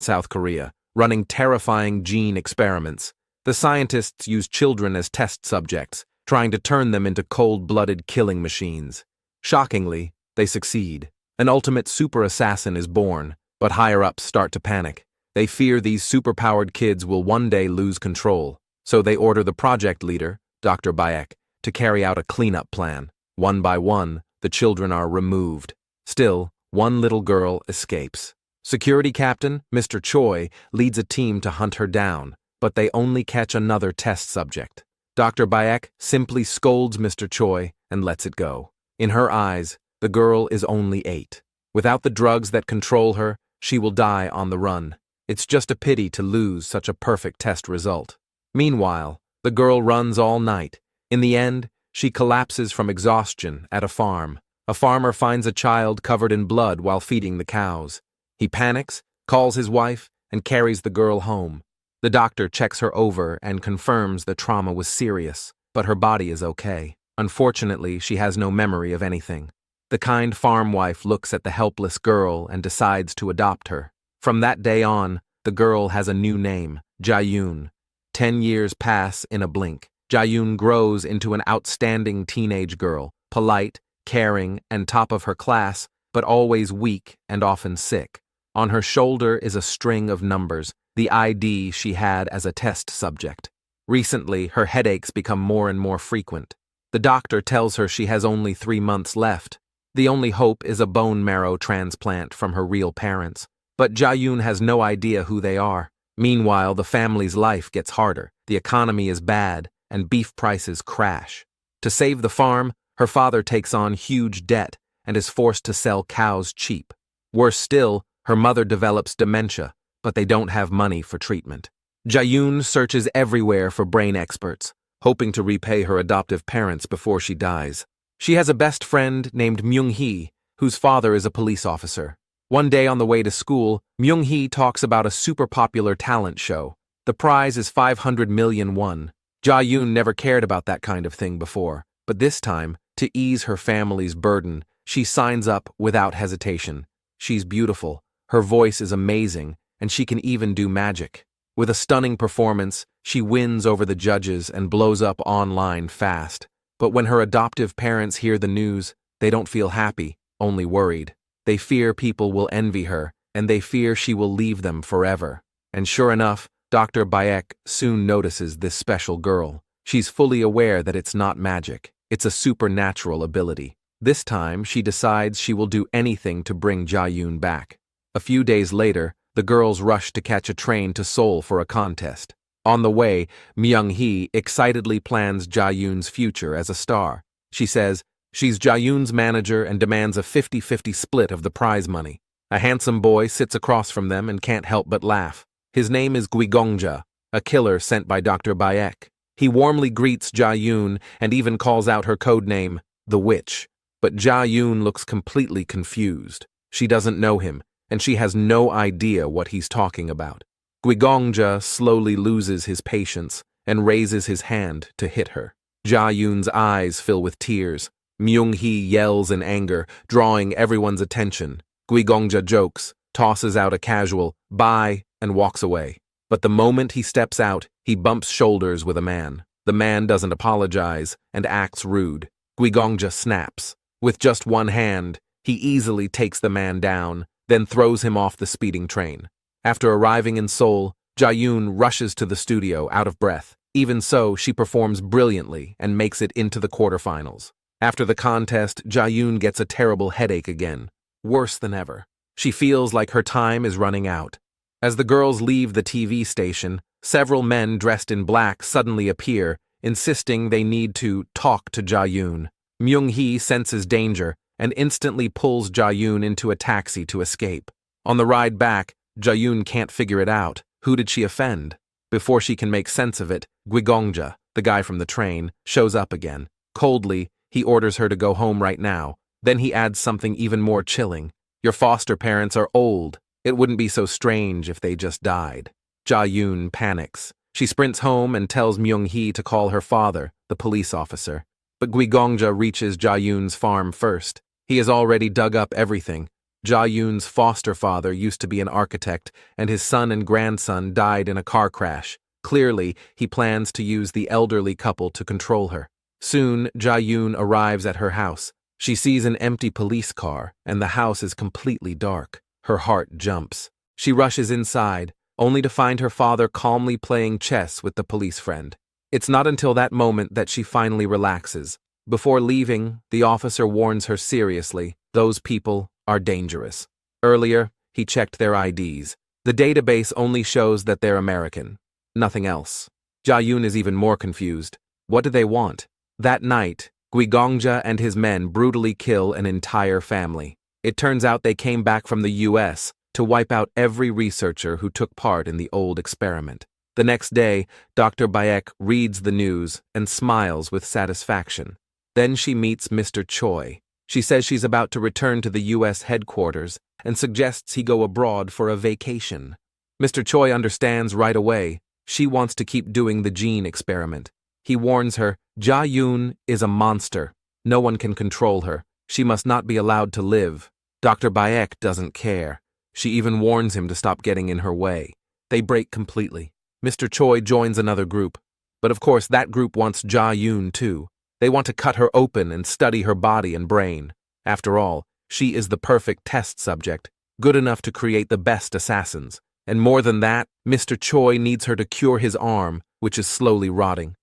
South Korea, running terrifying gene experiments. The scientists use children as test subjects, trying to turn them into cold-blooded killing machines. Shockingly, they succeed. An ultimate super assassin is born, but higher-ups start to panic. They fear these superpowered kids will one day lose control, so they order the project leader, Dr. Bayek, to carry out a cleanup plan. One by one, the children are removed. Still, one little girl escapes. Security Captain, Mr. Choi, leads a team to hunt her down, but they only catch another test subject. Dr. Bayek simply scolds Mr. Choi and lets it go. In her eyes, the girl is only 8. Without the drugs that control her, she will die on the run. It's just a pity to lose such a perfect test result. Meanwhile, the girl runs all night. In the end, she collapses from exhaustion at a farm. A farmer finds a child covered in blood while feeding the cows. He panics, calls his wife, and carries the girl home. The doctor checks her over and confirms the trauma was serious, but her body is okay. Unfortunately, she has no memory of anything. The kind farm wife looks at the helpless girl and decides to adopt her. From that day on, the girl has a new name, Jaeyoon. 10 years pass in a blink. Jaeyoon grows into an outstanding teenage girl, polite, caring, and top of her class, but always weak and often sick. On her shoulder is a string of numbers, the ID she had as a test subject. Recently, her headaches become more and more frequent. The doctor tells her she has only 3 months left. The only hope is a bone marrow transplant from her real parents. But Jaeyoon has no idea who they are. Meanwhile, the family's life gets harder. The economy is bad, and beef prices crash. To save the farm, her father takes on huge debt and is forced to sell cows cheap. Worse still, her mother develops dementia, but they don't have money for treatment. Jaeyoon searches everywhere for brain experts, hoping to repay her adoptive parents before she dies. She has a best friend named Myung-hee, whose father is a police officer. One day on the way to school, Myung-hee talks about a super popular talent show. The prize is 500 million won. Jaeyoon never cared about that kind of thing before, but this time, to ease her family's burden, she signs up without hesitation. She's beautiful, her voice is amazing, and she can even do magic. With a stunning performance, she wins over the judges and blows up online fast. But when her adoptive parents hear the news, they don't feel happy, only worried. They fear people will envy her, and they fear she will leave them forever. And sure enough, Dr. Bayek soon notices this special girl. She's fully aware that it's not magic, it's a supernatural ability. This time, she decides she will do anything to bring Jaeyoon back. A few days later, the girls rush to catch a train to Seoul for a contest. On the way, Myung-hee excitedly plans Jaeyoon's future as a star. She says she's Jaeyoon's manager and demands a 50-50 split of the prize money. A handsome boy sits across from them and can't help but laugh. His name is Guigongja, a killer sent by Dr. Bayek. He warmly greets Jaeyoon and even calls out her code name, the Witch. But Jaeyoon looks completely confused. She doesn't know him, and she has no idea what he's talking about. Guigongja slowly loses his patience and raises his hand to hit her. Jaeyoon's eyes fill with tears. Myung-hee yells in anger, drawing everyone's attention. Guigongja jokes, tosses out a casual "bye" and walks away. But the moment he steps out, he bumps shoulders with a man. The man doesn't apologize and acts rude. Guigongja snaps. With just one hand, he easily takes the man down, then throws him off the speeding train. After arriving in Seoul, Jaeyoon rushes to the studio out of breath. Even so, she performs brilliantly and makes it into the quarterfinals. After the contest, Jaeyoon gets a terrible headache again. Worse than ever. She feels like her time is running out. As the girls leave the TV station, several men dressed in black suddenly appear, insisting they need to talk to Jaeyoon. Myung-hee senses danger and instantly pulls Jaeyoon into a taxi to escape. On the ride back, Jaeyoon can't figure it out. Who did she offend? Before she can make sense of it, Guigongja, the guy from the train, shows up again. Coldly, he orders her to go home right now. Then he adds something even more chilling. Your foster parents are old. It wouldn't be so strange if they just died. Jaeyoon panics. She sprints home and tells Myung-hee to call her father, the police officer. But Guigongja reaches Jaeyoon's farm first. He has already dug up everything. Ja-yoon's foster father used to be an architect, and his son and grandson died in a car crash. Clearly, he plans to use the elderly couple to control her. Soon, Ja-yoon arrives at her house. She sees an empty police car, and the house is completely dark. Her heart jumps. She rushes inside, only to find her father calmly playing chess with the police friend. It's not until that moment that she finally relaxes. Before leaving, the officer warns her seriously, those people are dangerous. Earlier, he checked their IDs. The database only shows that they're American. Nothing else. Ja-yoon is even more confused. What do they want? That night, Guigongja and his men brutally kill an entire family. It turns out they came back from the US to wipe out every researcher who took part in the old experiment. The next day, Dr. Bayek reads the news and smiles with satisfaction. Then she meets Mr. Choi. She says she's about to return to the US headquarters and suggests he go abroad for a vacation. Mr. Choi understands right away. She wants to keep doing the gene experiment. He warns her, Ja-yoon is a monster. No one can control her. She must not be allowed to live. Dr. Bayek doesn't care. She even warns him to stop getting in her way. They break completely. Mr. Choi joins another group. But of course that group wants Ja-yoon too. They want to cut her open and study her body and brain. After all, she is the perfect test subject, good enough to create the best assassins. And more than that, Mr. Choi needs her to cure his arm, which is slowly rotting.